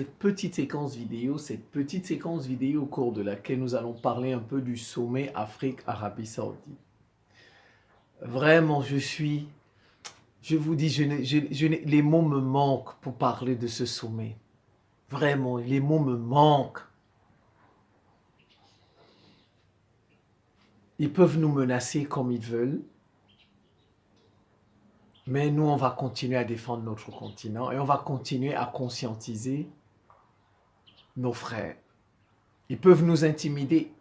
cette petite séquence vidéo au cours de laquelle nous allons parler un peu du sommet Afrique-Arabie Saoudite. Vraiment, je vous dis, les mots me manquent pour parler de ce sommet. Vraiment, les mots me manquent. Ils peuvent nous menacer comme ils veulent. Mais nous, on va continuer à défendre notre continent et on va continuer à conscientiser nos frères. Ils peuvent nous intimider.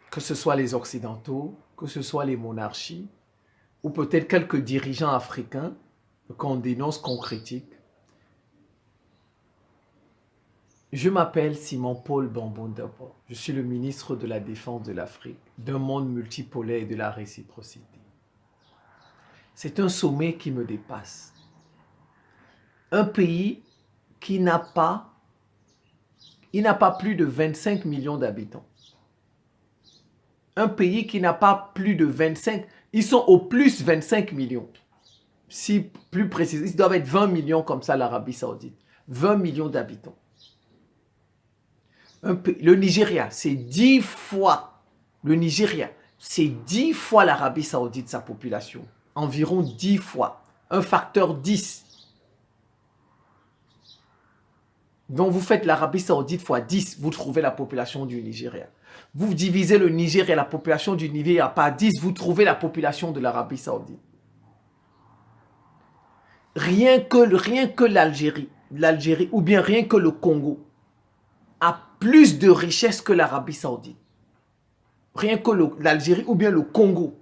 Que ce soit les Occidentaux, que ce soit les monarchies, ou peut-être quelques dirigeants africains qu'on dénonce, qu'on critique. Je m'appelle Simon-Paul Bambondabo. Je suis le ministre de la Défense de l'Afrique, d'un monde multipolaire et de la réciprocité. C'est un sommet qui me dépasse. Un pays qui n'a pas plus de 25 millions d'habitants. Un pays qui n'a pas plus de 25, ils sont au plus 25 millions. Si plus précis, ils doivent être 20 millions comme ça l'Arabie Saoudite. 20 millions d'habitants. Le Nigeria, c'est 10 fois. Le Nigeria, c'est 10 fois l'Arabie Saoudite, sa population. Environ 10 fois. Un facteur 10. Donc vous faites l'Arabie Saoudite fois 10, vous trouvez la population du Nigeria. Vous divisez le Nigeria, la population du Nigeria par 10, vous trouvez la population de l'Arabie Saoudite. Rien que l'Algérie ou bien rien que le Congo a plus de richesse que l'Arabie Saoudite. Rien que l'Algérie ou bien le Congo,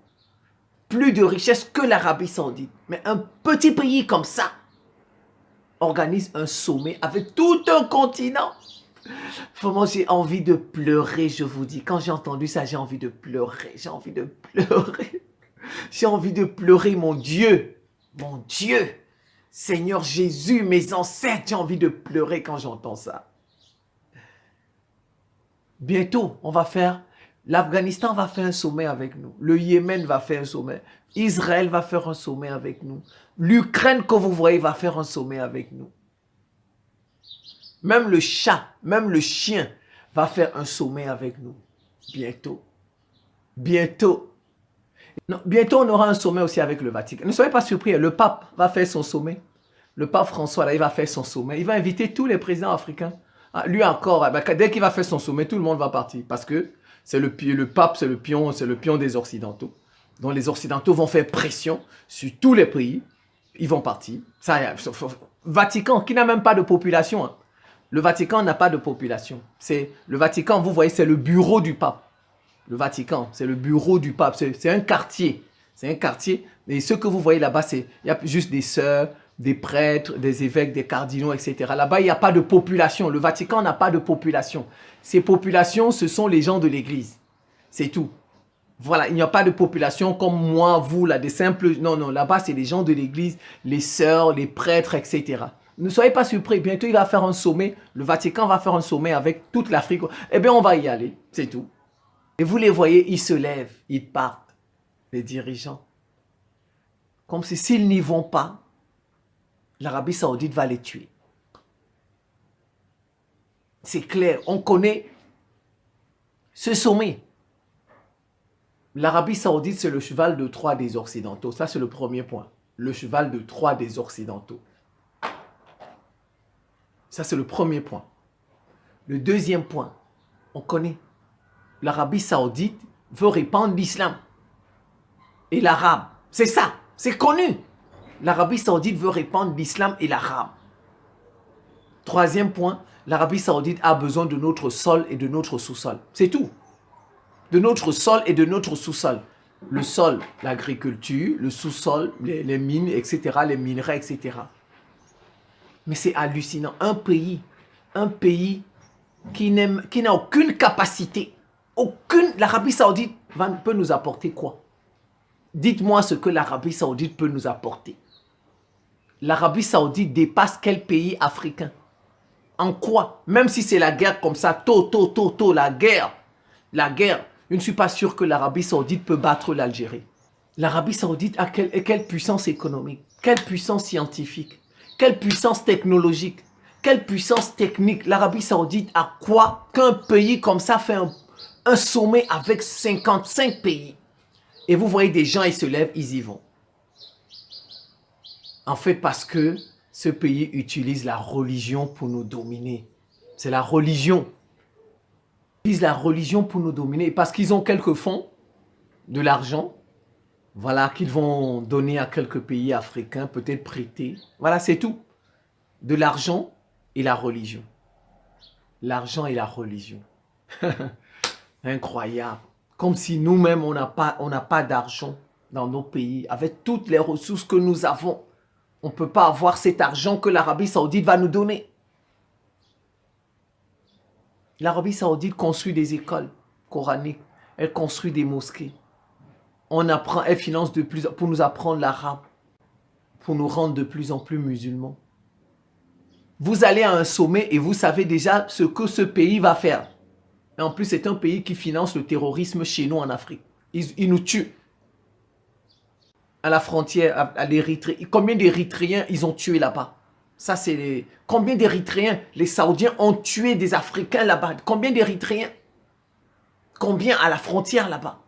plus de richesse que l'Arabie Saoudite. Mais un petit pays comme ça organise un sommet avec tout un continent. Vraiment, j'ai envie de pleurer, je vous dis. Quand j'ai entendu ça, j'ai envie de pleurer. J'ai envie de pleurer, mon Dieu. Mon Dieu. Seigneur Jésus, mes ancêtres, j'ai envie de pleurer quand j'entends ça. Bientôt, l'Afghanistan va faire un sommet avec nous. Le Yémen va faire un sommet. Israël va faire un sommet avec nous. L'Ukraine que vous voyez va faire un sommet avec nous. Même le chat, même le chien va faire un sommet avec nous. Bientôt. Bientôt. Non, bientôt, on aura un sommet aussi avec le Vatican. Ne soyez pas surpris, le pape va faire son sommet. Le pape François, là, il va faire son sommet. Il va inviter tous les présidents africains. Ah, lui encore, dès qu'il va faire son sommet, tout le monde va partir. Parce que c'est le pape, c'est le pion des Occidentaux. Donc les Occidentaux vont faire pression sur tous les pays. Ils vont partir. Vatican, qui n'a même pas de population. Hein. Le Vatican n'a pas de population. Le Vatican, vous voyez, c'est le bureau du pape. Le Vatican, c'est le bureau du pape. C'est un quartier. C'est un quartier. Et ce que vous voyez là-bas, il y a juste des sœurs, des prêtres, des évêques, des cardinaux, etc. Là-bas, il n'y a pas de population. Le Vatican n'a pas de population. Ces populations, ce sont les gens de l'Église. C'est tout. Voilà, il n'y a pas de population comme moi, vous, là, des simples... Non, là-bas, c'est les gens de l'Église, les sœurs, les prêtres, etc. Ne soyez pas surpris. Bientôt, il va faire un sommet. Le Vatican va faire un sommet avec toute l'Afrique. Eh bien, on va y aller. C'est tout. Et vous les voyez, ils se lèvent, ils partent, les dirigeants. Comme si s'ils n'y vont pas, l'Arabie Saoudite va les tuer. C'est clair, on connaît ce sommet. L'Arabie Saoudite, c'est le cheval de Troie des Occidentaux. Ça, c'est le premier point. Le cheval de Troie des Occidentaux. Ça, c'est le premier point. Le deuxième point, on connaît. L'Arabie Saoudite veut répandre l'islam. Et l'arabe. C'est ça, c'est connu. L'Arabie Saoudite veut répandre l'islam et l'arabe. Troisième point, l'Arabie Saoudite a besoin de notre sol et de notre sous-sol. C'est tout. De notre sol et de notre sous-sol. Le sol, l'agriculture, le sous-sol, les mines, etc., les minerais, etc. Mais c'est hallucinant. Un pays qui n'a aucune capacité, l'Arabie Saoudite peut nous apporter quoi? Dites-moi ce que l'Arabie Saoudite peut nous apporter. L'Arabie Saoudite dépasse quel pays africain? En quoi? Même si c'est la guerre comme ça, la guerre, je ne suis pas sûr que l'Arabie Saoudite peut battre l'Algérie. L'Arabie Saoudite a quelle puissance économique? Quelle puissance scientifique, quelle puissance technologique, quelle puissance technique. L'Arabie Saoudite a quoi qu'un pays comme ça fait un sommet avec 55 pays. Et vous voyez des gens, ils se lèvent, ils y vont. En fait, parce que ce pays utilise la religion pour nous dominer. C'est la religion. Ils utilisent la religion pour nous dominer. Parce qu'ils ont quelques fonds, de l'argent, voilà, qu'ils vont donner à quelques pays africains, peut-être prêter. Voilà, c'est tout. De l'argent et la religion. L'argent et la religion. Incroyable. Comme si nous-mêmes, on n'a pas d'argent dans nos pays. Avec toutes les ressources que nous avons, on ne peut pas avoir cet argent que l'Arabie Saoudite va nous donner. L'Arabie Saoudite construit des écoles coraniques. Elle construit des mosquées. On apprend, elle finance de plus pour nous apprendre l'arabe, pour nous rendre de plus en plus musulmans. Vous allez à un sommet et vous savez déjà ce que ce pays va faire. Et en plus, c'est un pays qui finance le terrorisme chez nous en Afrique. Ils nous tuent. À la frontière, à l'Érythrée. Combien d'Érythréens ils ont tué là-bas? Ça, c'est les... Combien d'Érythréens les Saoudiens ont tué des Africains là-bas? Combien d'Érythréens? Combien à la frontière là-bas?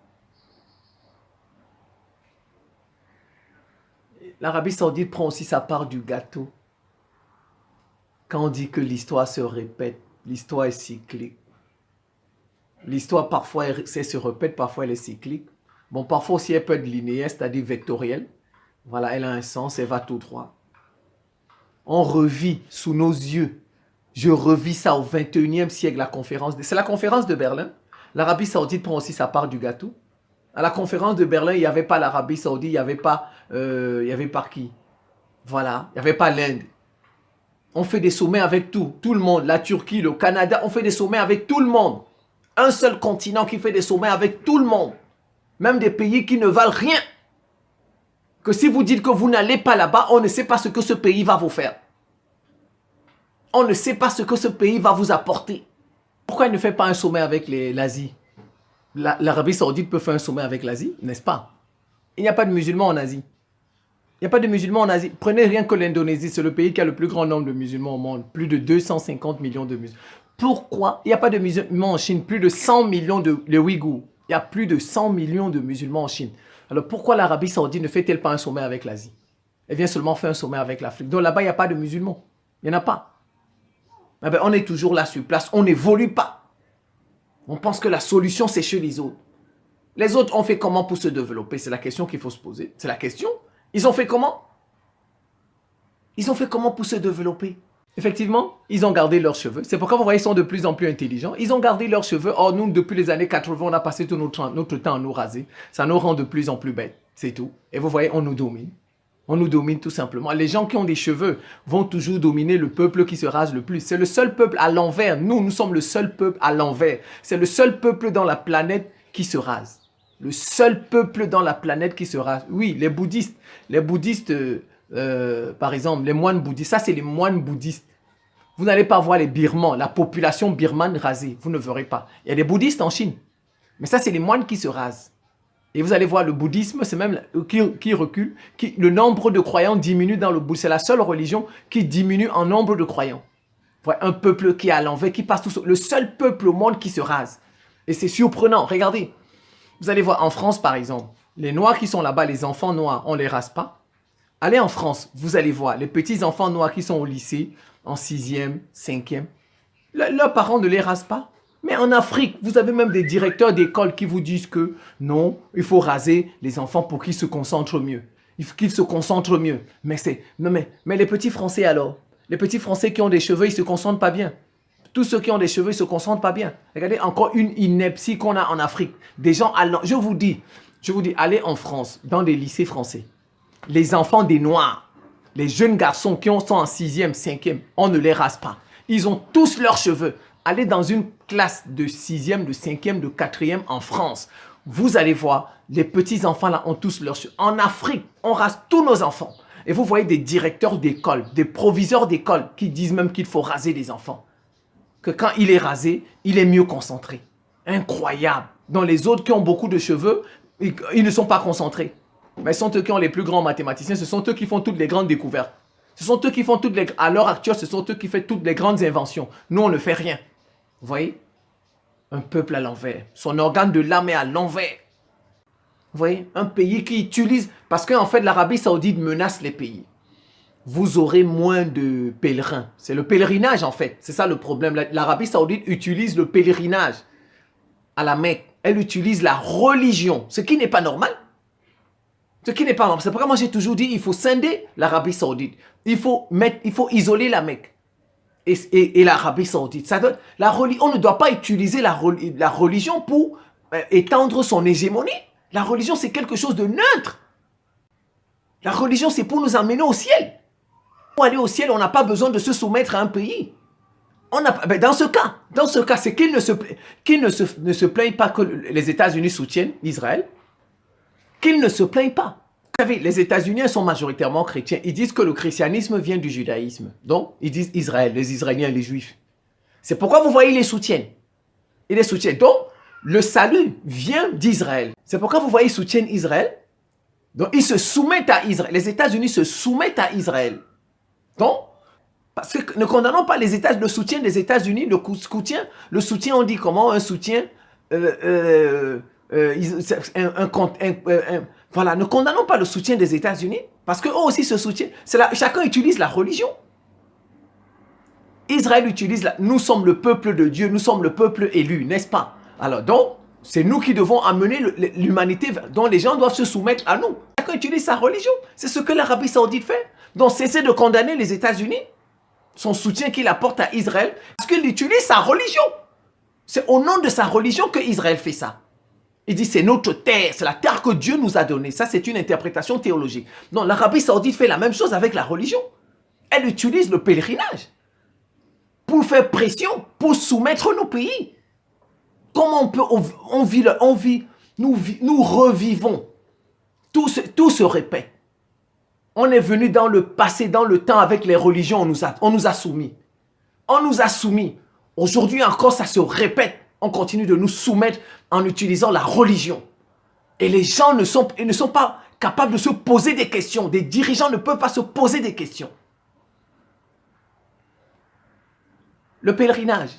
L'Arabie Saoudite prend aussi sa part du gâteau. Quand on dit que l'histoire se répète, l'histoire est cyclique. L'histoire, parfois, elle se répète, parfois, elle est cyclique. Bon, parfois aussi, elle peut être linéaire, c'est-à-dire vectorielle. Voilà, elle a un sens, elle va tout droit. On revit sous nos yeux. Je revis ça au 21e siècle, la conférence. C'est la conférence de Berlin. L'Arabie Saoudite prend aussi sa part du gâteau. À la conférence de Berlin, il n'y avait pas l'Arabie Saoudite, il n'y avait pas qui? Voilà, il n'y avait pas l'Inde. On fait des sommets avec tout le monde. La Turquie, le Canada, on fait des sommets avec tout le monde. Un seul continent qui fait des sommets avec tout le monde. Même des pays qui ne valent rien. Que si vous dites que vous n'allez pas là-bas, on ne sait pas ce que ce pays va vous faire. On ne sait pas ce que ce pays va vous apporter. Pourquoi il ne fait pas un sommet avec l'Asie? L'Arabie Saoudite peut faire un sommet avec l'Asie, n'est-ce pas? Il n'y a pas de musulmans en Asie. Il n'y a pas de musulmans en Asie. Prenez rien que l'Indonésie, c'est le pays qui a le plus grand nombre de musulmans au monde. Plus de 250 millions de musulmans. Pourquoi il n'y a pas de musulmans en Chine? Plus de 100 millions de Ouïghours. Il y a plus de 100 millions de musulmans en Chine. Alors pourquoi l'Arabie Saoudite ne fait-elle pas un sommet avec l'Asie? Elle vient seulement faire un sommet avec l'Afrique. Donc là-bas, il n'y a pas de musulmans. Il n'y en a pas. Eh bien, on est toujours là sur place. On n'évolue pas. On pense que la solution, c'est chez les autres. Les autres ont fait comment pour se développer? C'est la question qu'il faut se poser. C'est la question. Ils ont fait comment? Ils ont fait comment pour se développer? Effectivement, ils ont gardé leurs cheveux. C'est pourquoi vous voyez, ils sont de plus en plus intelligents. Ils ont gardé leurs cheveux. Or, nous, depuis les années 80, on a passé tout notre temps à nous raser. Ça nous rend de plus en plus bêtes. C'est tout. Et vous voyez, on nous domine. On nous domine tout simplement. Les gens qui ont des cheveux vont toujours dominer le peuple qui se rase le plus. C'est le seul peuple à l'envers. Nous sommes le seul peuple à l'envers. C'est le seul peuple dans la planète qui se rase. Le seul peuple dans la planète qui se rase. Oui, les bouddhistes. Les bouddhistes, par exemple, les moines bouddhistes. Ça, c'est les moines bouddhistes. Vous n'allez pas voir les Birmans, la population birmane rasée. Vous ne verrez pas. Il y a des bouddhistes en Chine. Mais ça, c'est les moines qui se rasent. Et vous allez voir, le bouddhisme, c'est même qui recule. Le nombre de croyants diminue dans le bouddhisme. C'est la seule religion qui diminue en nombre de croyants. Ouais, un peuple qui est à l'envers, qui passe tout seul. Le seul peuple au monde qui se rase. Et c'est surprenant. Regardez. Vous allez voir en France, par exemple. Les Noirs qui sont là-bas, les enfants noirs, on ne les rase pas. Allez en France, vous allez voir. Les petits enfants noirs qui sont au lycée, en 6e, 5e. Leurs parents ne les rasent pas. Mais en Afrique, vous avez même des directeurs d'école qui vous disent que non, il faut raser les enfants pour qu'ils se concentrent mieux. Il faut qu'ils se concentrent mieux. Mais les petits Français alors, les petits Français qui ont des cheveux, ils ne se concentrent pas bien. Tous ceux qui ont des cheveux, ils ne se concentrent pas bien. Regardez encore une ineptie qu'on a en Afrique. Des gens, je vous dis, allez en France, dans des lycées français. Les enfants des Noirs, les jeunes garçons qui sont en 6e, 5e, on ne les rase pas. Ils ont tous leurs cheveux. Allez dans une classe de 6e, de 5e, de 4e en France. Vous allez voir, les petits-enfants là ont tous leurs cheveux. En Afrique, on rase tous nos enfants. Et vous voyez des directeurs d'école, des proviseurs d'école qui disent même qu'il faut raser les enfants. Que quand il est rasé, il est mieux concentré. Incroyable. Dans les autres qui ont beaucoup de cheveux, ils ne sont pas concentrés. Mais ce sont eux qui ont les plus grands mathématiciens, ce sont eux qui font toutes les grandes découvertes. Ce sont eux qui font à l'heure actuelle, ce sont eux qui font toutes les grandes inventions. Nous, on ne fait rien. Vous voyez? Un peuple à l'envers. Son organe de l'âme est à l'envers. Vous voyez? Un pays qui utilise... Parce qu'en fait, l'Arabie Saoudite menace les pays. Vous aurez moins de pèlerins. C'est le pèlerinage, en fait. C'est ça le problème. L'Arabie Saoudite utilise le pèlerinage à la Mecque. Elle utilise la religion, ce qui n'est pas normal. Ce qui n'est pas normal. C'est pourquoi moi j'ai toujours dit il faut scinder l'Arabie Saoudite. Il faut isoler la Mecque et l'Arabie Saoudite. On ne doit pas utiliser la religion pour étendre son hégémonie. La religion, c'est quelque chose de neutre. La religion, c'est pour nous amener au ciel. Pour aller au ciel, on n'a pas besoin de se soumettre à un pays. Dans ce cas, c'est qu'ils ne se plaignent pas que les États-Unis soutiennent Israël. Qu'ils ne se plaignent pas. Vous savez, les États-Unis sont majoritairement chrétiens. Ils disent que le christianisme vient du judaïsme. Donc, ils disent Israël, les Israéliens, les Juifs. C'est pourquoi vous voyez, ils les soutiennent. Ils les soutiennent. Donc, le salut vient d'Israël. C'est pourquoi vous voyez, ils soutiennent Israël. Donc, ils se soumettent à Israël. Les États-Unis se soumettent à Israël. Donc, parce que ne condamnons pas le soutien des États-Unis, le soutien, on dit comment? Un soutien, voilà, ne condamnons pas le soutien des États-Unis, parce qu'eux aussi se soutiennent. Chacun utilise la religion. Israël utilise nous sommes le peuple de Dieu, nous sommes le peuple élu, n'est-ce pas? Alors donc, c'est nous qui devons amener l'humanité, dont les gens doivent se soumettre à nous. Chacun utilise sa religion. C'est ce que l'Arabie Saoudite fait. Donc, cessez de condamner les États-Unis, son soutien qu'il apporte à Israël, parce qu'il utilise sa religion. C'est au nom de sa religion que Israël fait ça. Il dit c'est notre terre, c'est la terre que Dieu nous a donnée. Ça, c'est une interprétation théologique. Non, l'Arabie Saoudite fait la même chose avec la religion. Elle utilise le pèlerinage pour faire pression, pour soumettre nos pays. Comment on peut, nous revivons. Tout se répète. On est venu dans le passé, dans le temps avec les religions, on nous a soumis. On nous a soumis. Aujourd'hui encore, ça se répète. On continue de nous soumettre en utilisant la religion. Et les gens ne sont pas capables de se poser des questions. Des dirigeants ne peuvent pas se poser des questions. Le pèlerinage.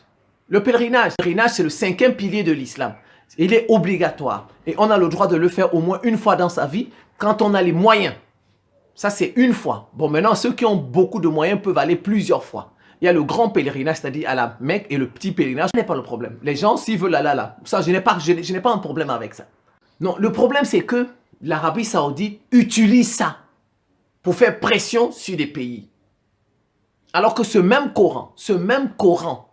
Le pèlerinage, c'est le 5e pilier de l'islam. Il est obligatoire. Et on a le droit de le faire au moins une fois dans sa vie, quand on a les moyens. Ça, c'est une fois. Bon, maintenant, ceux qui ont beaucoup de moyens peuvent aller plusieurs fois. Il y a le grand pèlerinage, c'est-à-dire à la Mecque, et le petit pèlerinage. Ce n'est pas le problème. Les gens, s'ils veulent aller là, ça, je n'ai pas un problème avec ça. Non, le problème, c'est que l'Arabie Saoudite utilise ça pour faire pression sur des pays. Alors que ce même Coran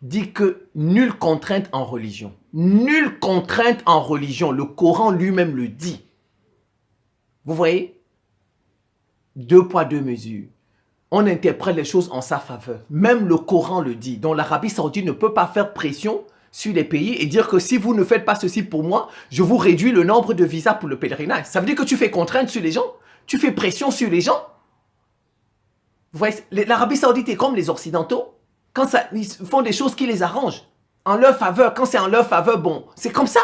dit que nulle contrainte en religion. Nulle contrainte en religion. Le Coran lui-même le dit. Vous voyez? 2 poids, 2 mesures. On interprète les choses en sa faveur. Même le Coran le dit. Donc l'Arabie Saoudite ne peut pas faire pression sur les pays et dire que si vous ne faites pas ceci pour moi, je vous réduis le nombre de visas pour le pèlerinage. Ça veut dire que tu fais contrainte sur les gens. Tu fais pression sur les gens. Vous voyez, l'Arabie Saoudite est comme les Occidentaux. Quand ils font des choses qui les arrangent, en leur faveur, quand c'est en leur faveur, bon, c'est comme ça.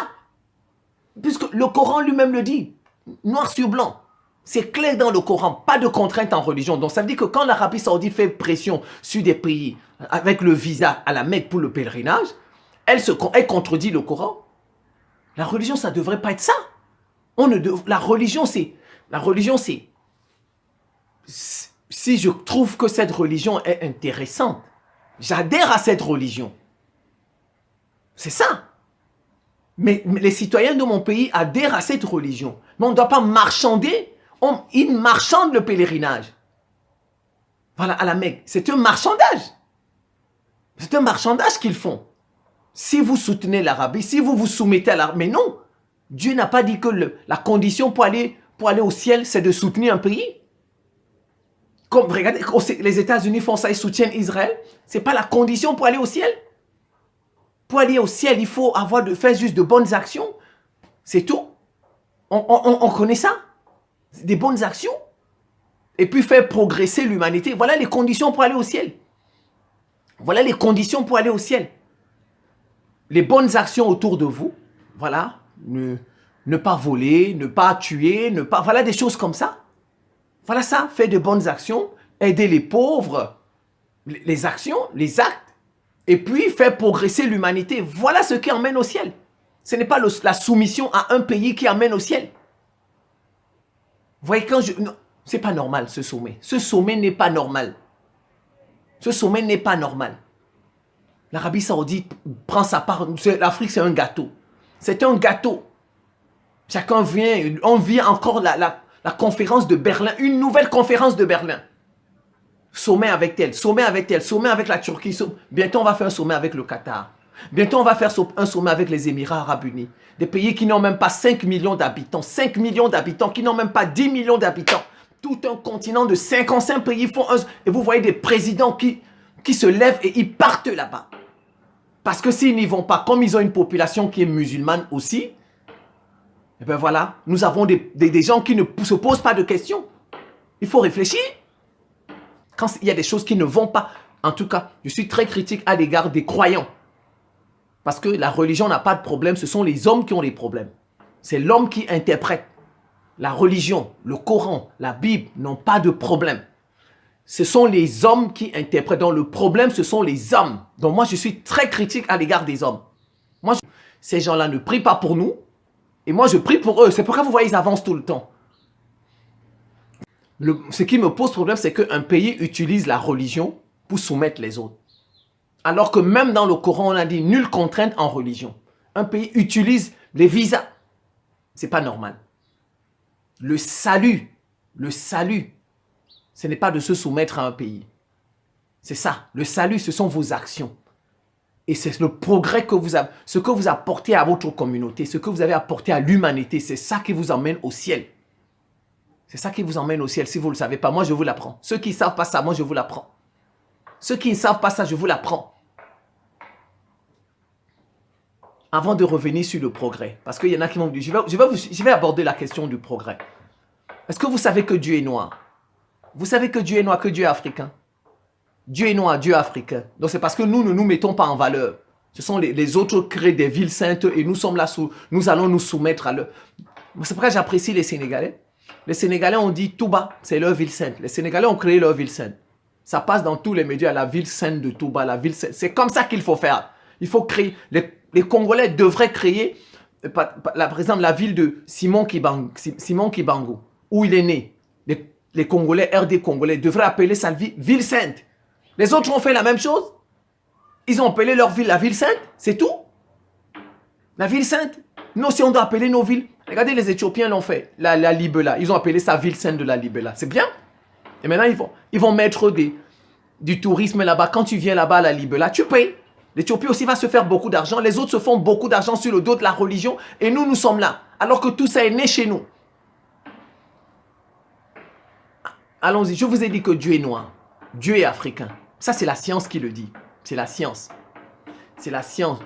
Puisque le Coran lui-même le dit, noir sur blanc. C'est clair dans le Coran, pas de contrainte en religion. Donc ça veut dire que quand l'Arabie Saoudite fait pression sur des pays avec le visa à la Mecque pour le pèlerinage, elle contredit le Coran. La religion, ça ne devrait pas être ça. La religion, c'est... Si je trouve que cette religion est intéressante, j'adhère à cette religion. C'est ça. Mais les citoyens de mon pays adhèrent à cette religion. Mais on ne doit pas marchander. Ils marchandent le pèlerinage. Voilà, à la Mecque. C'est un marchandage. C'est un marchandage qu'ils font. Si vous soutenez l'Arabie, si vous vous soumettez à l'Arabie, mais non. Dieu n'a pas dit que la condition pour aller au ciel, c'est de soutenir un pays. Comme, regardez, les États-Unis font ça, ils soutiennent Israël. Ce n'est pas la condition pour aller au ciel. Pour aller au ciel, il faut faire juste de bonnes actions. C'est tout. On connaît ça. Des bonnes actions. Et puis faire progresser l'humanité. Voilà les conditions pour aller au ciel. Voilà les conditions pour aller au ciel. Les bonnes actions autour de vous. Voilà. ne pas voler, ne pas tuer, ne pas... Voilà des choses comme ça. Voilà ça, faire de bonnes actions, aider les pauvres, les actions, les actes, et puis faire progresser l'humanité. Voilà ce qui emmène au ciel. Ce n'est pas la soumission à un pays qui amène au ciel. Vous voyez, quand je... C'est pas normal, ce sommet. Ce sommet n'est pas normal. Ce sommet n'est pas normal. L'Arabie Saoudite prend sa part. L'Afrique, c'est un gâteau. C'est un gâteau. Chacun vient. On vit encore la conférence de Berlin. Une nouvelle conférence de Berlin. Sommet avec tel, sommet avec tel, sommet avec la Turquie. Bientôt, on va faire un sommet avec le Qatar. Bientôt, on va faire un sommet avec les Émirats Arabes Unis. Des pays qui n'ont même pas 5 millions d'habitants. 5 millions d'habitants, qui n'ont même pas 10 millions d'habitants. Tout un continent de 55 pays font un... Et vous voyez des présidents qui se lèvent et ils partent là-bas. Parce que s'ils n'y vont pas, comme ils ont une population qui est musulmane aussi, et bien voilà, nous avons des gens qui ne se posent pas de questions. Il faut réfléchir. Quand il y a des choses qui ne vont pas, en tout cas, je suis très critique à l'égard des croyants. Parce que la religion n'a pas de problème, ce sont les hommes qui ont des problèmes. C'est l'homme qui interprète. La religion, le Coran, la Bible n'ont pas de problème. Ce sont les hommes qui interprètent. Donc le problème, ce sont les hommes. Donc moi, je suis très critique à l'égard des hommes. Moi, ces gens-là ne prient pas pour nous. Et moi, je prie pour eux. C'est pourquoi vous voyez, ils avancent tout le temps. Ce qui me pose problème, c'est qu'un pays utilise la religion pour soumettre les autres. Alors que même dans le Coran, on a dit nulle contrainte en religion. Un pays utilise les visas. C'est pas normal. Le salut, ce n'est pas de se soumettre à un pays. C'est ça. Le salut, ce sont vos actions. Et c'est le progrès que vous avez, ce que vous apportez à votre communauté, ce que vous avez apporté à l'humanité, c'est ça qui vous emmène au ciel. C'est ça qui vous emmène au ciel. Si vous ne le savez pas, moi je vous l'apprends. Ceux qui ne savent pas ça, moi je vous l'apprends. Ceux qui ne savent pas ça, je vous l'apprends. Avant de revenir sur le progrès, parce qu'il y en a qui m'ont dit, je vais aborder la question du progrès. Est-ce que vous savez que Dieu est noir? Vous savez que Dieu est noir, que Dieu est africain? Dieu est noir, Dieu est africain. Donc c'est parce que nous ne nous mettons pas en valeur. Ce sont les autres qui créent des villes saintes et nous sommes là, nous allons nous soumettre à leur... C'est pourquoi j'apprécie les Sénégalais. Les Sénégalais ont dit Touba, c'est leur ville sainte. Les Sénégalais ont créé leur ville sainte. Ça passe dans tous les médias, la ville sainte de Touba, la ville sainte. C'est comme ça qu'il faut faire. Il faut créer... Les Congolais devraient créer, par exemple, la ville de Simon Kibangu, où il est né. Les Congolais, RD Congolais, devraient appeler sa ville sainte. Les autres ont fait la même chose. Ils ont appelé leur ville la ville sainte, c'est tout. La ville sainte. Nous aussi, on doit appeler nos villes. Regardez, les Éthiopiens l'ont fait, la Libella. Ils ont appelé sa ville sainte de la Libella. C'est bien. Et maintenant, ils vont mettre du tourisme là-bas. Quand tu viens là-bas à la Libella, tu payes. L'Éthiopie aussi va se faire beaucoup d'argent. Les autres se font beaucoup d'argent sur le dos de la religion. Et nous, nous sommes là. Alors que tout ça est né chez nous. Allons-y. Je vous ai dit que Dieu est noir. Dieu est africain. Ça, c'est la science qui le dit. C'est la science. C'est la science.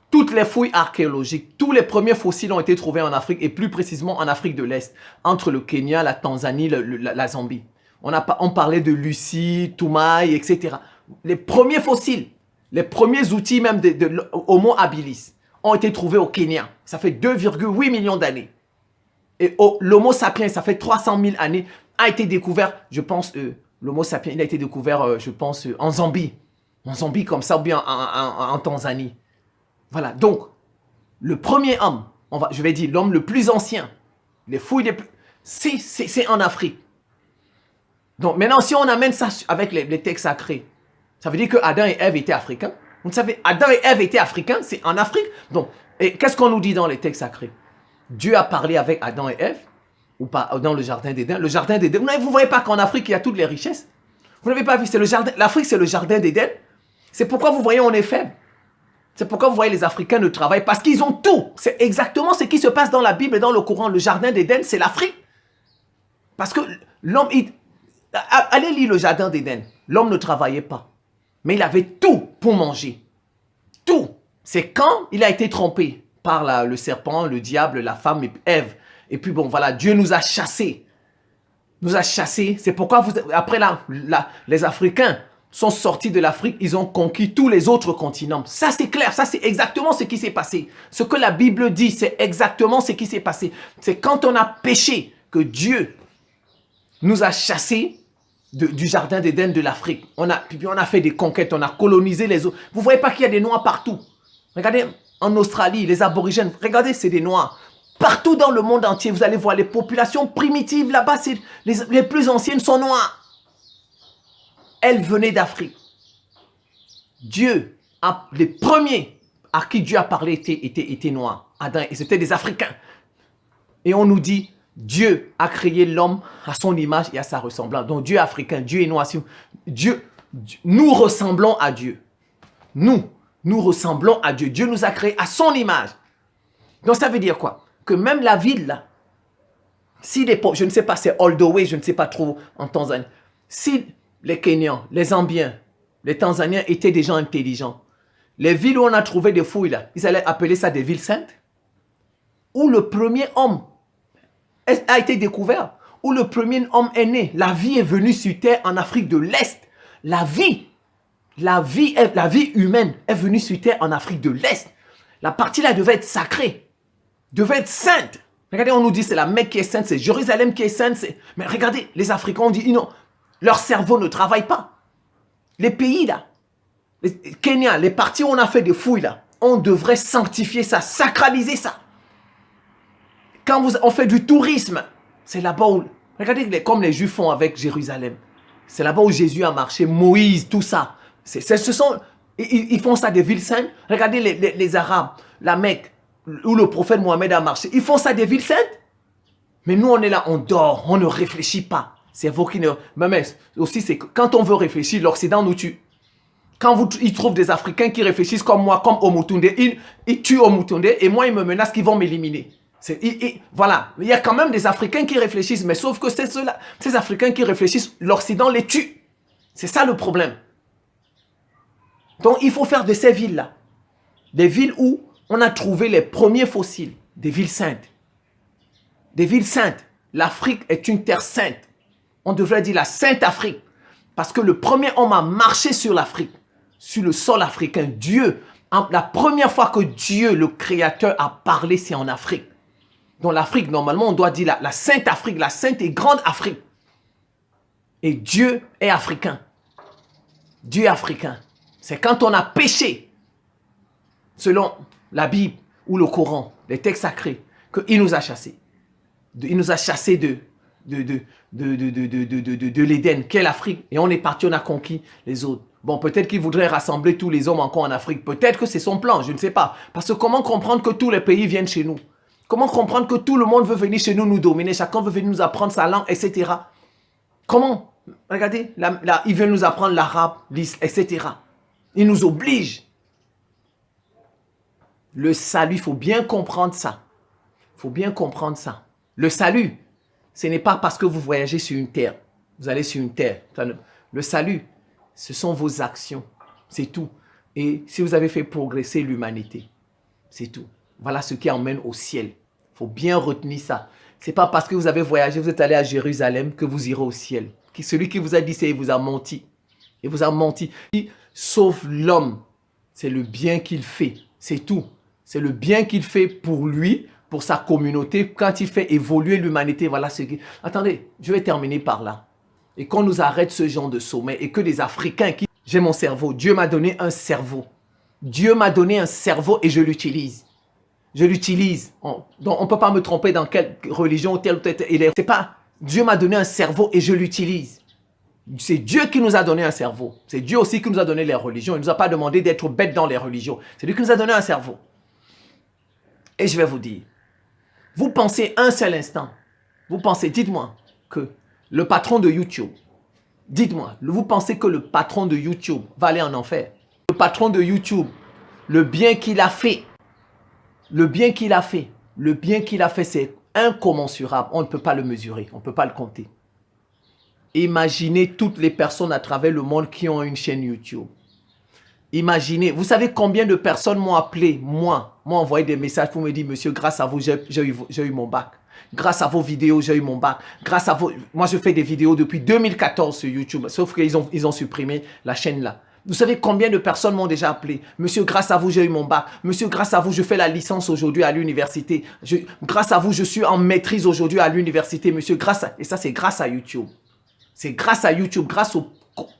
Toutes les fouilles archéologiques, tous les premiers fossiles ont été trouvés en Afrique et plus précisément en Afrique de l'Est, entre le Kenya, la Tanzanie, la Zambie. On parlait de Lucie, Toumaï, etc. Les premiers fossiles, les premiers outils même de Homo habilis ont été trouvés au Kenya. Ça fait 2,8 millions d'années. Et l'Homo sapiens, ça fait 300 000 années, a été découvert, je pense, l'Homo sapiens, il a été découvert, je pense, en Zambie. En Zambie comme ça, ou bien en Tanzanie. Voilà, donc, le premier homme, je vais dire l'homme le plus ancien, les fouilles les plus... C'est en Afrique. Donc maintenant, si on amène ça avec les textes sacrés, ça veut dire que Adam et Ève étaient africains. Vous savez, Adam et Ève étaient africains, c'est en Afrique. Donc, qu'est-ce qu'on nous dit dans les textes sacrés? Dieu a parlé avec Adam et Ève, ou pas dans le jardin d'Éden. Le jardin d'Éden, vous ne voyez pas qu'en Afrique, il y a toutes les richesses? Vous n'avez pas vu, l'Afrique, c'est le jardin d'Éden. C'est pourquoi vous voyez, on est faible. C'est pourquoi vous voyez les Africains ne travaillent parce qu'ils ont tout. C'est exactement ce qui se passe dans la Bible et dans le Coran. Le jardin d'Éden, c'est l'Afrique. Parce que l'homme... Allez lire le jardin d'Éden. L'homme ne travaillait pas. Mais il avait tout pour manger. Tout. C'est quand il a été trompé par le serpent, le diable, la femme et Ève. Et puis bon, voilà, Dieu nous a chassés. Nous a chassés. C'est pourquoi après les Africains sont sortis de l'Afrique, ils ont conquis tous les autres continents. Ça, c'est clair. Ça, c'est exactement ce qui s'est passé. Ce que la Bible dit, c'est exactement ce qui s'est passé. C'est quand on a péché que Dieu nous a chassés du jardin d'Éden de l'Afrique. Puis on a fait des conquêtes, on a colonisé les autres. Vous ne voyez pas qu'il y a des Noirs partout. Regardez, en Australie, les aborigènes, regardez, c'est des Noirs. Partout dans le monde entier, vous allez voir les populations primitives là-bas, les plus anciennes sont noires. Elles venaient d'Afrique. Les premiers à qui Dieu a parlé étaient noirs. Adam, et c'était des Africains. Et on nous dit, Dieu a créé l'homme à son image et à sa ressemblance. Donc Dieu est africain, Dieu est noir. Nous ressemblons à Dieu. Nous ressemblons à Dieu. Dieu nous a créés à son image. Donc ça veut dire quoi? Que même la ville là, je ne sais pas, c'est Oldoway, je ne sais pas trop en Tanzanie. Si les Kenyans, les Zambiens, les Tanzaniens étaient des gens intelligents, les villes où on a trouvé des fouilles là, ils allaient appeler ça des villes saintes, où le premier homme a été découvert, où le premier homme est né. La vie est venue sur terre en Afrique de l'Est. La vie humaine est venue sur terre en Afrique de l'Est. La partie là devait être sacrée, devait être sainte. Regardez, on nous dit c'est la Mecque qui est sainte, c'est Jérusalem qui est sainte. Mais regardez, les Africains, on dit non, leur cerveau ne travaille pas. Les pays là, les Kenya, les parties où on a fait des fouilles là, on devrait sanctifier ça, sacraliser ça. Quand on fait du tourisme, c'est là-bas où... Regardez comme les Juifs font avec Jérusalem. C'est là-bas où Jésus a marché, Moïse, tout ça. Ils font ça des villes saintes. Regardez les Arabes, la Mecque, où le prophète Mohammed a marché. Ils font ça des villes saintes. Mais nous, on est là, on dort, on ne réfléchit pas. C'est vous qui ne... Mais aussi, c'est que quand on veut réfléchir, l'Occident nous tue. Quand ils trouvent des Africains qui réfléchissent comme moi, comme Omutunde, ils tuent Omutunde et moi, ils me menacent qu'ils vont m'éliminer. Voilà, il y a quand même des Africains qui réfléchissent, mais sauf que ces Africains qui réfléchissent, l'Occident les tue. C'est ça le problème. Donc, il faut faire de ces villes-là des villes où on a trouvé les premiers fossiles, des villes saintes. Des villes saintes. L'Afrique est une terre sainte. On devrait dire la Sainte Afrique. Parce que le premier homme a marché sur l'Afrique, sur le sol africain. La première fois que Dieu, le Créateur, a parlé, c'est en Afrique. Dans l'Afrique, normalement, on doit dire la Sainte Afrique, la Sainte et Grande Afrique. Et Dieu est africain. Dieu est africain. C'est quand on a péché, selon la Bible ou le Coran, les textes sacrés, qu'il nous a chassés. Il nous a chassés de l'Éden, qu'est l'Afrique. Et on est parti, on a conquis les autres. Bon, peut-être qu'il voudrait rassembler tous les hommes encore en Afrique. Peut-être que c'est son plan, je ne sais pas. Parce que comment comprendre que tous les pays viennent chez nous? Comment comprendre que tout le monde veut venir chez nous, nous dominer? Chacun veut venir nous apprendre sa langue, etc. Comment? Regardez, ils veulent nous apprendre l'arabe, etc. Ils nous obligent. Le salut, il faut bien comprendre ça. Il faut bien comprendre ça. Le salut, ce n'est pas parce que vous voyagez sur une terre. Vous allez sur une terre. Le salut, ce sont vos actions. C'est tout. Et si vous avez fait progresser l'humanité, c'est tout. Voilà ce qui emmène au ciel. Il faut bien retenir ça. Ce n'est pas parce que vous avez voyagé, vous êtes allé à Jérusalem que vous irez au ciel. Celui qui vous a dit ça, il vous a menti. Il vous a menti. Sauf l'homme, c'est le bien qu'il fait. C'est tout. C'est le bien qu'il fait pour lui, pour sa communauté. Quand il fait évoluer l'humanité, voilà ce qui... Attendez, je vais terminer par là. Et qu'on nous arrête ce genre de sommet et que les Africains qui... J'ai mon cerveau. Dieu m'a donné un cerveau. Dieu m'a donné un cerveau et je l'utilise. Je l'utilise. Donc, on ne peut pas me tromper dans quelle religion, telle ou telle. C'est pas... Dieu m'a donné un cerveau et je l'utilise. C'est Dieu qui nous a donné un cerveau. C'est Dieu aussi qui nous a donné les religions. Il ne nous a pas demandé d'être bêtes dans les religions. C'est lui qui nous a donné un cerveau. Et je vais vous dire, vous pensez un seul instant, vous pensez, dites-moi, que le patron de YouTube, dites-moi, vous pensez que le patron de YouTube va aller en enfer? Le patron de YouTube, le bien qu'il a fait, c'est incommensurable. On ne peut pas le mesurer, on ne peut pas le compter. Imaginez toutes les personnes à travers le monde qui ont une chaîne YouTube. Imaginez, vous savez combien de personnes m'ont appelé, m'ont envoyé des messages pour me dire, monsieur, grâce à vous, j'ai eu mon bac. Grâce à vos vidéos, j'ai eu mon bac. Grâce à vos... Moi, je fais des vidéos depuis 2014 sur YouTube, sauf qu'ils ont supprimé la chaîne là. Vous savez combien de personnes m'ont déjà appelé? Monsieur, grâce à vous, j'ai eu mon bac. Monsieur, grâce à vous, je fais la licence aujourd'hui à l'université. Grâce à vous, je suis en maîtrise aujourd'hui à l'université. Monsieur, grâce à... Et ça, c'est grâce à YouTube. C'est grâce à YouTube, grâce au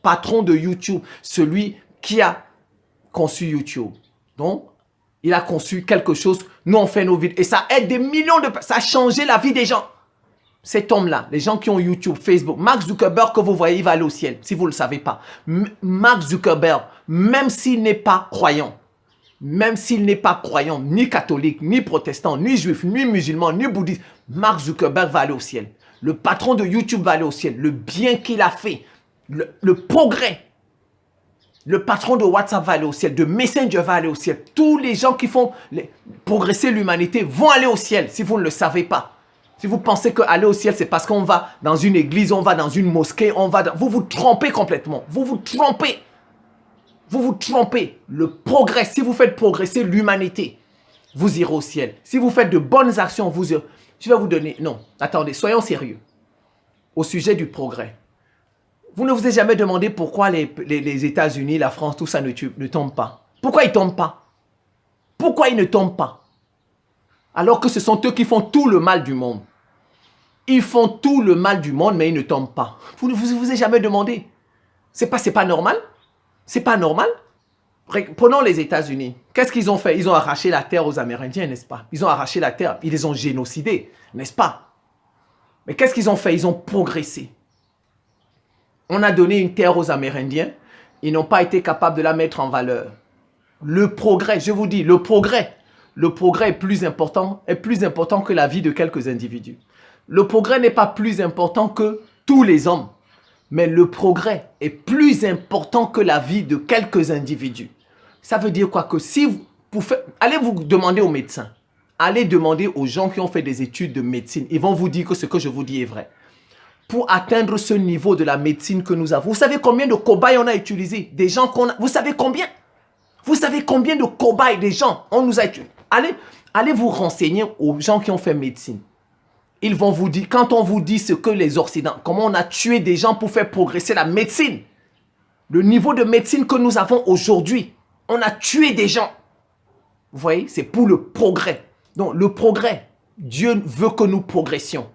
patron de YouTube, celui qui a conçu YouTube. Donc, il a conçu quelque chose. Nous, on fait nos vidéos. Et ça aide des millions de personnes. Ça a changé la vie des gens. Cet homme-là, les gens qui ont YouTube, Facebook, Mark Zuckerberg, que vous voyez, il va aller au ciel, si vous ne le savez pas. Mark Zuckerberg, même s'il n'est pas croyant, ni catholique, ni protestant, ni juif, ni musulman, ni bouddhiste, Mark Zuckerberg va aller au ciel. Le patron de YouTube va aller au ciel. Le bien qu'il a fait, le progrès. Le patron de WhatsApp va aller au ciel, de Messenger va aller au ciel. Tous les gens qui font progresser l'humanité vont aller au ciel, si vous ne le savez pas. Si vous pensez qu'aller au ciel, c'est parce qu'on va dans une église, on va dans une mosquée, vous vous trompez complètement. Vous vous trompez. Vous vous trompez. Le progrès, si vous faites progresser l'humanité, vous irez au ciel. Si vous faites de bonnes actions, vous irez... Je vais vous donner... Non, attendez, soyons sérieux. Au sujet du progrès. Vous ne vous êtes jamais demandé pourquoi les États-Unis, la France, tout ça ne tombe pas. Pourquoi ils ne tombent pas? Pourquoi ils ne tombent pas? Alors que ce sont eux qui font tout le mal du monde. Ils font tout le mal du monde, mais ils ne tombent pas. Vous ne vous êtes jamais demandé. C'est pas normal? C'est pas normal? Prenons les États-Unis. Qu'est-ce qu'ils ont fait? Ils ont arraché la terre aux Amérindiens, n'est-ce pas? Ils ont arraché la terre. Ils les ont génocidés, n'est-ce pas? Mais qu'est-ce qu'ils ont fait? Ils ont progressé. On a donné une terre aux Amérindiens. Ils n'ont pas été capables de la mettre en valeur. Le progrès, je vous dis, le progrès est plus important que la vie de quelques individus. Le progrès n'est pas plus important que tous les hommes. Mais le progrès est plus important que la vie de quelques individus. Ça veut dire quoi? Que si allez vous demander aux médecins. Allez demander aux gens qui ont fait des études de médecine. Ils vont vous dire que ce que je vous dis est vrai. Pour atteindre ce niveau de la médecine que nous avons. Vous savez combien de cobayes on a utilisés? Des gens qu'on a... Vous savez combien? Vous savez combien de cobayes des gens on nous a utilisés? Allez vous renseigner aux gens qui ont fait médecine. Ils vont vous dire, quand on vous dit ce que les Occidentaux, comment on a tué des gens pour faire progresser la médecine. Le niveau de médecine que nous avons aujourd'hui, on a tué des gens. Vous voyez, c'est pour le progrès. Donc le progrès, Dieu veut que nous progressions.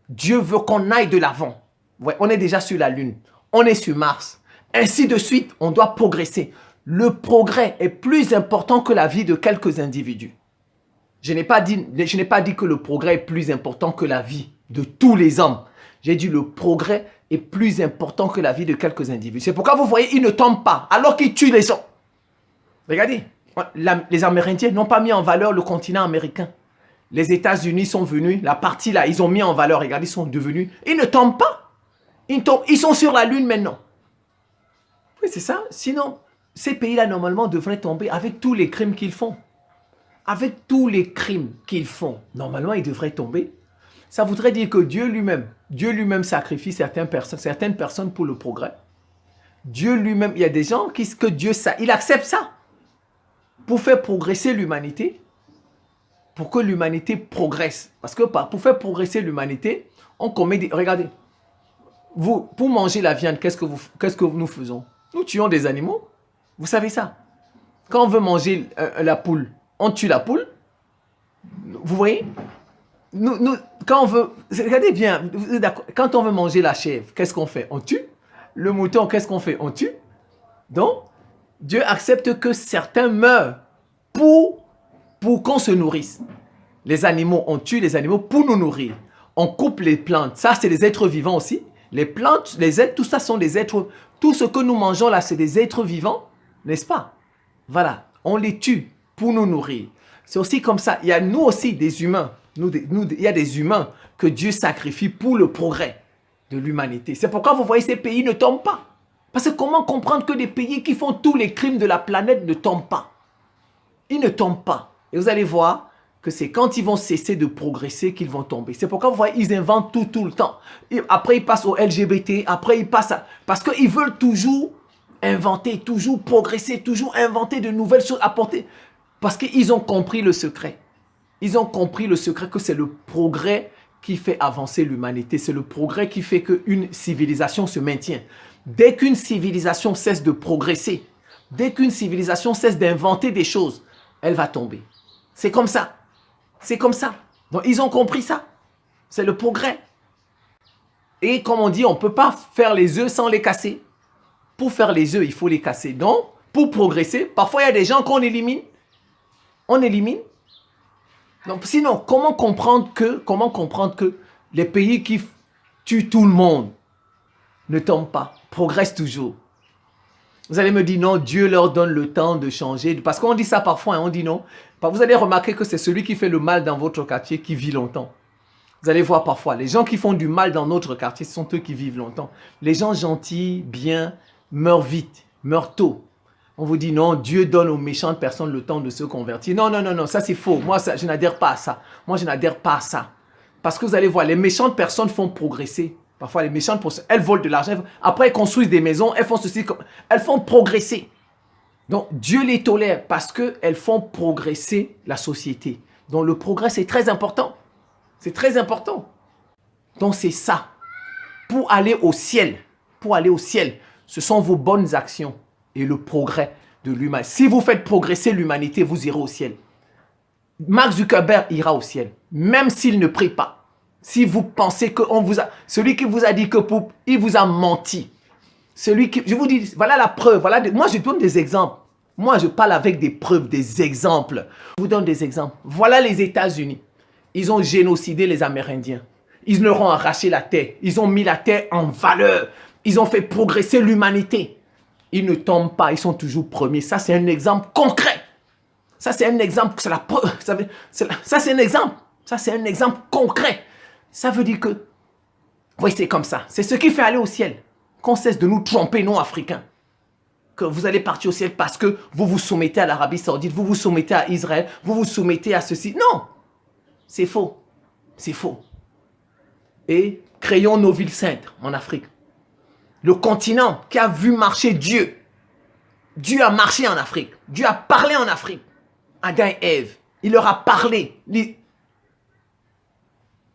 Dieu veut qu'on aille de l'avant. Ouais, on est déjà sur la Lune. On est sur Mars. Ainsi de suite, on doit progresser. Le progrès est plus important que la vie de quelques individus. Je n'ai pas dit que le progrès est plus important que la vie de tous les hommes. J'ai dit le progrès est plus important que la vie de quelques individus. C'est pourquoi vous voyez, ils ne tombent pas alors qu'ils tuent les gens. Regardez, les Amérindiens n'ont pas mis en valeur le continent américain. Les États-Unis sont venus, la partie là, ils ont mis en valeur, regardez, ils sont devenus, ils ne tombent pas. Ils sont sur la Lune maintenant. Oui, c'est ça. Sinon, ces pays-là, normalement, devraient tomber avec tous les crimes qu'ils font. Avec tous les crimes qu'ils font, normalement, ils devraient tomber. Ça voudrait dire que Dieu lui-même sacrifie certaines personnes pour le progrès. Dieu lui-même, il y a des gens que Dieu, il accepte ça pour faire progresser l'humanité. Pour que l'humanité progresse. Parce que pour faire progresser l'humanité, on commet des... Regardez, pour manger la viande, qu'est-ce que nous faisons? Nous tuons des animaux. Vous savez ça? Quand on veut manger la poule, on tue la poule. Vous voyez? Quand on veut... Regardez bien, quand on veut manger la chèvre, qu'est-ce qu'on fait? On tue. Le mouton, qu'est-ce qu'on fait? On tue. Donc, Dieu accepte que certains meurent pour qu'on se nourrisse. Les animaux, on tue les animaux pour nous nourrir. On coupe les plantes. Ça, c'est des êtres vivants aussi. Les plantes, les êtres, tout ça sont des êtres... Tout ce que nous mangeons là, c'est des êtres vivants, n'est-ce pas? Voilà, on les tue pour nous nourrir. C'est aussi comme ça. Il y a nous aussi des humains. Il y a des humains que Dieu sacrifie pour le progrès de l'humanité. C'est pourquoi vous voyez ces pays ne tombent pas. Parce que comment comprendre que des pays qui font tous les crimes de la planète ne tombent pas? Ils ne tombent pas. Et vous allez voir que c'est quand ils vont cesser de progresser qu'ils vont tomber. C'est pourquoi vous voyez, ils inventent tout le temps. Et après, ils passent au LGBT. Après, ils passent à... Parce qu'ils veulent toujours inventer, toujours progresser, toujours inventer de nouvelles choses, apporter. Parce qu'ils ont compris le secret. Ils ont compris le secret que c'est le progrès qui fait avancer l'humanité. C'est le progrès qui fait qu'une civilisation se maintient. Dès qu'une civilisation cesse de progresser, dès qu'une civilisation cesse d'inventer des choses, elle va tomber. C'est comme ça. C'est comme ça. Donc, ils ont compris ça. C'est le progrès. Et comme on dit, on ne peut pas faire les œufs sans les casser. Pour faire les œufs, il faut les casser. Donc, pour progresser, parfois il y a des gens qu'on élimine. On élimine. Donc, sinon, comment comprendre que les pays qui tuent tout le monde ne tombent pas, progressent toujours? Vous allez me dire, non, Dieu leur donne le temps de changer. Parce qu'on dit ça parfois, hein, on dit non. Vous allez remarquer que c'est celui qui fait le mal dans votre quartier qui vit longtemps. Vous allez voir parfois, les gens qui font du mal dans notre quartier, ce sont eux qui vivent longtemps. Les gens gentils, bien, meurent vite, meurent tôt. On vous dit non, Dieu donne aux méchantes personnes le temps de se convertir. Non, non, non, non, ça c'est faux. Moi, je n'adhère pas à ça. Moi, je n'adhère pas à ça. Parce que vous allez voir, les méchantes personnes font progresser. Parfois, les méchantes personnes, elles volent de l'argent. Après, elles construisent des maisons, elles font ceci. Elles font progresser. Donc, Dieu les tolère parce qu'elles font progresser la société. Donc, le progrès, c'est très important. C'est très important. Donc, c'est ça. Pour aller au ciel, ce sont vos bonnes actions et le progrès de l'humanité. Si vous faites progresser l'humanité, vous irez au ciel. Mark Zuckerberg ira au ciel, même s'il ne prie pas. Si vous pensez que celui qui vous a dit que il vous a menti. Je vous dis, voilà la preuve. Moi, je donne des exemples. Moi, je parle avec des preuves, des exemples. Je vous donne des exemples. Voilà les États-Unis. Ils ont génocidé les Amérindiens. Ils leur ont arraché la terre. Ils ont mis la terre en valeur. Ils ont fait progresser l'humanité. Ils ne tombent pas. Ils sont toujours premiers. Ça, c'est un exemple concret. Ça, c'est un exemple. C'est la preuve. Ça, c'est un exemple. Ça, c'est un exemple concret. Ça veut dire que, oui, c'est comme ça. C'est ce qui fait aller au ciel. Qu'on cesse de nous tromper, nous, Africains. Que vous allez partir au ciel parce que vous vous soumettez à l'Arabie Saoudite, vous vous soumettez à Israël, vous vous soumettez à ceci. Non, c'est faux. C'est faux. Et créons nos villes saintes en Afrique. Le continent qui a vu marcher Dieu. Dieu a marché en Afrique. Dieu a parlé en Afrique. Adam et Ève. Il leur a parlé.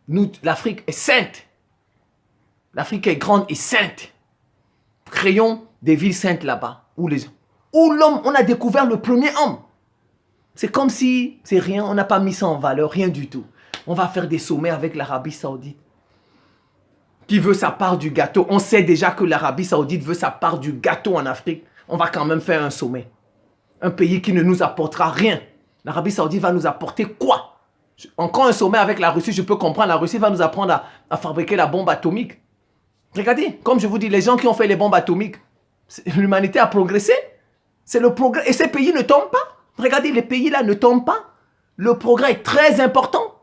Nous, l'Afrique est sainte. L'Afrique est grande et sainte. Créons des villes saintes là-bas. Où l'homme, on a découvert le premier homme. C'est comme si c'est rien, on n'a pas mis ça en valeur, rien du tout. On va faire des sommets avec l'Arabie Saoudite. Qui veut sa part du gâteau? On sait déjà que l'Arabie Saoudite veut sa part du gâteau en Afrique. On va quand même faire un sommet. Un pays qui ne nous apportera rien. L'Arabie Saoudite va nous apporter quoi? Encore un sommet avec la Russie, je peux comprendre. La Russie va nous apprendre à fabriquer la bombe atomique. Regardez, comme je vous dis, les gens qui ont fait les bombes atomiques, l'humanité a progressé. C'est le progrès. Et ces pays ne tombent pas. Regardez, les pays là ne tombent pas. Le progrès est très important.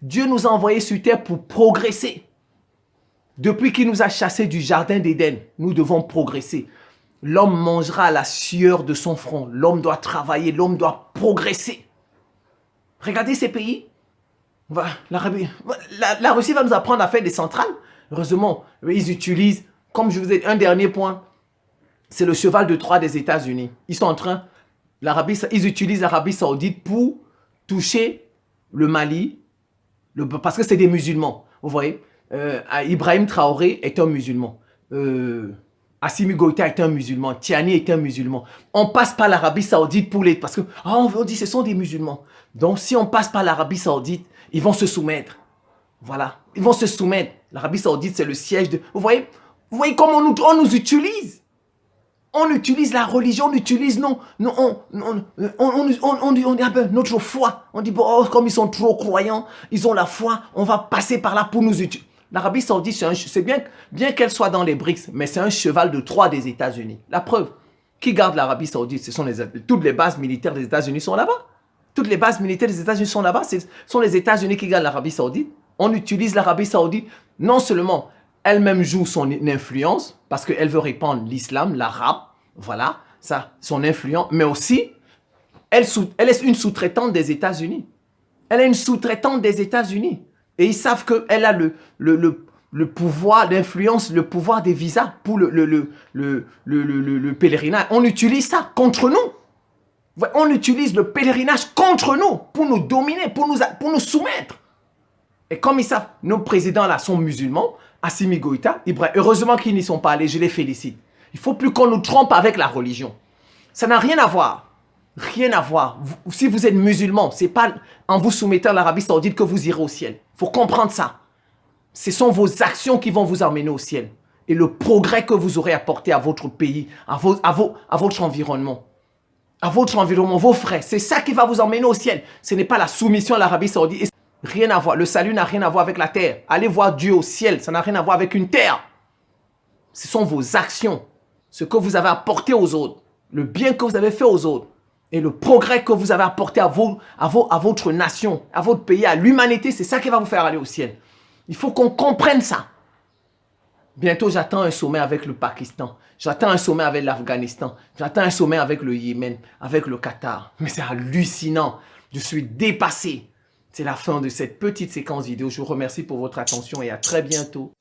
Dieu nous a envoyés sur terre pour progresser. Depuis qu'il nous a chassés du jardin d'Éden, nous devons progresser. L'homme mangera à la sueur de son front. L'homme doit travailler, l'homme doit progresser. Regardez ces pays. La Russie va nous apprendre à faire des centrales. Heureusement, ils utilisent, comme je vous ai dit, un dernier point, c'est le cheval de Troie des États-Unis. Ils sont en train, ils utilisent l'Arabie Saoudite pour toucher le Mali, parce que c'est des musulmans. Vous voyez, Ibrahim Traoré est un musulman. Assimi Goïta est un musulman. Tiani est un musulman. On passe par l'Arabie Saoudite pour les... Parce que, on dit ce sont des musulmans. Donc, si on passe par l'Arabie Saoudite, ils vont se soumettre. Voilà. Ils vont se soumettre. L'Arabie Saoudite, c'est le siège de... Vous voyez comment on nous utilise. On utilise la religion, on utilise notre foi. On dit, bon, comme ils sont trop croyants, ils ont la foi, on va passer par là pour nous utiliser. L'Arabie Saoudite, c'est bien qu'elle soit dans les BRICS, mais c'est un cheval de Troie des États-Unis. La preuve, qui garde l'Arabie Saoudite? Toutes les bases militaires des États-Unis sont là-bas. Toutes les bases militaires des États-Unis sont là-bas. Ce sont les États-Unis qui gardent l'Arabie Saoudite. On utilise l'Arabie Saoudite, non seulement elle-même joue son influence, parce qu'elle veut répandre l'islam, l'arabe, voilà, ça, son influence, mais aussi, elle est une sous-traitante des États-Unis. Elle est une sous-traitante des États-Unis. Et ils savent qu'elle a le pouvoir d'influence, le pouvoir des visas pour le pèlerinage. On utilise ça contre nous. On utilise le pèlerinage contre nous, pour nous dominer, pour nous soumettre. Et comme ils savent, nos présidents là sont musulmans, Assimi Goïta, Ibrahim, heureusement qu'ils n'y sont pas allés, je les félicite. Il ne faut plus qu'on nous trompe avec la religion. Ça n'a rien à voir. Rien à voir. Si vous êtes musulman, ce n'est pas en vous soumettant à l'Arabie Saoudite que vous irez au ciel. Il faut comprendre ça. Ce sont vos actions qui vont vous emmener au ciel. Et le progrès que vous aurez apporté à votre pays, à votre environnement. À votre environnement, vos frères. C'est ça qui va vous emmener au ciel. Ce n'est pas la soumission à l'Arabie Saoudite. Rien à voir. Le salut n'a rien à voir avec la terre. Allez voir Dieu au ciel. Ça n'a rien à voir avec une terre. Ce sont vos actions. Ce que vous avez apporté aux autres. Le bien que vous avez fait aux autres. Et le progrès que vous avez apporté à votre nation, à votre pays, à l'humanité. C'est ça qui va vous faire aller au ciel. Il faut qu'on comprenne ça. Bientôt, j'attends un sommet avec le Pakistan. J'attends un sommet avec l'Afghanistan. J'attends un sommet avec le Yémen, avec le Qatar. Mais c'est hallucinant. Je suis dépassé. C'est la fin de cette petite séquence vidéo. Je vous remercie pour votre attention et à très bientôt.